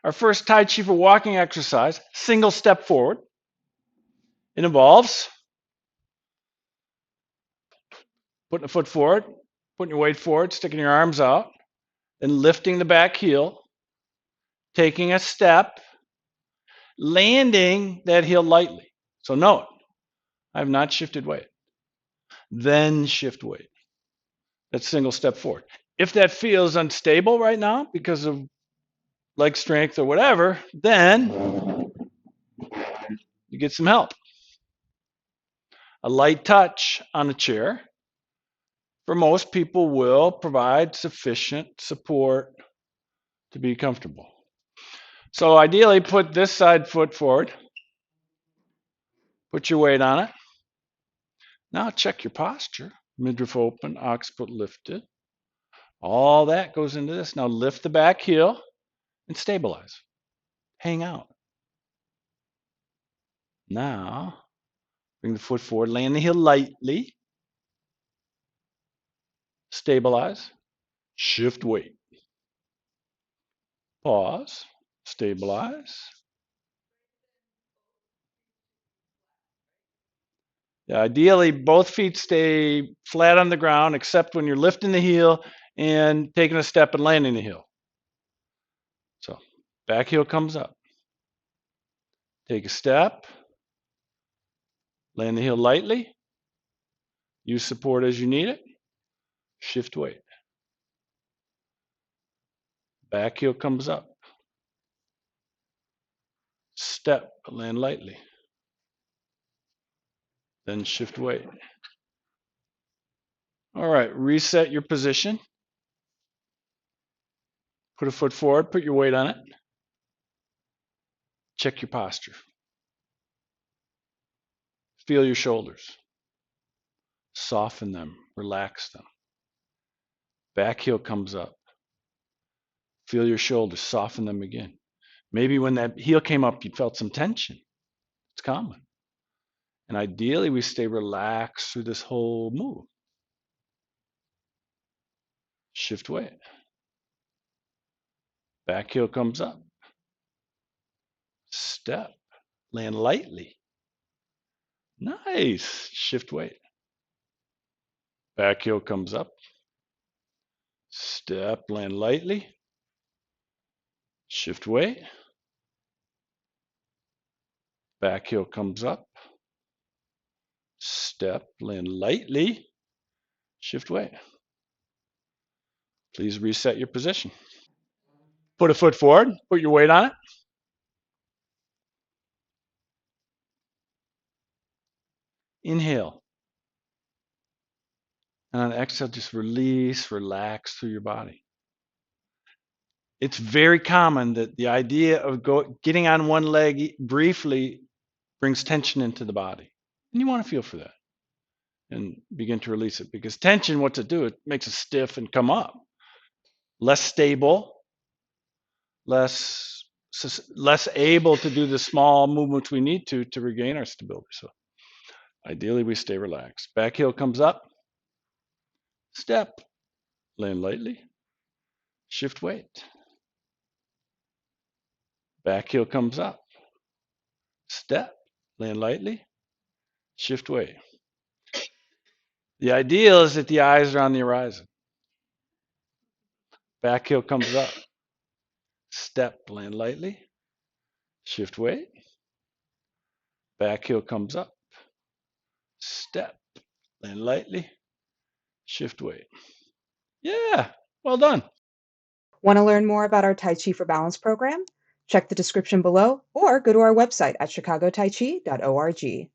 Our first Tai Chi for walking exercise, single step forward. It involves putting a foot forward, putting your weight forward, sticking your arms out, then lifting the back heel, taking a step, landing that heel lightly. So note, I have not shifted weight. Then shift weight. That's single step forward. If that feels unstable right now because of leg strength or whatever, then you get some help. A light touch on a chair for most people will provide sufficient support to be comfortable. So ideally, put this side foot forward. Put your weight on it. Now check your posture. Midriff open, occiput lifted. All that goes into this. Now lift the back heel and stabilize. Hang out. Now, bring the foot forward, land the heel lightly. Stabilize. Shift weight. Pause. Stabilize. Yeah, ideally, both feet stay flat on the ground, except when you're lifting the heel and taking a step and landing the heel. So, back heel comes up. Take a step. Land the heel lightly. Use support as you need it. Shift weight. Back heel comes up. Step, land lightly. Then shift weight. All right, reset your position. Put a foot forward, put your weight on it. Check your posture. Feel your shoulders. Soften them, relax them. Back heel comes up. Feel your shoulders, soften them again. Maybe when that heel came up, you felt some tension. It's common. And ideally, we stay relaxed through this whole move. Shift weight. Back heel comes up. Step. Land lightly. Nice. Shift weight. Back heel comes up. Step. Land lightly. Shift weight. Back heel comes up. Step. Land lightly. Shift weight. Please reset your position. Put a foot forward. Put your weight on it. Inhale. And on exhale, just release, relax through your body. It's very common that the idea of getting on one leg briefly brings tension into the body. And you want to feel for that and begin to release it, because tension, what's it do? It makes us stiff and come up. Less stable, less able to do the small movements we need to regain our stability. So ideally, we stay relaxed. Back heel comes up. Step. Land lightly. Shift weight. Back heel comes up. Step. Land lightly. Shift weight. The ideal is that the eyes are on the horizon. Back heel comes up. Step. Land lightly. Shift weight. Back heel comes up. Step. Land lightly. Shift weight. Yeah, well done. Want to learn more about our Tai Chi for Balance program? Check the description below or go to our website at chicagotaichi.org.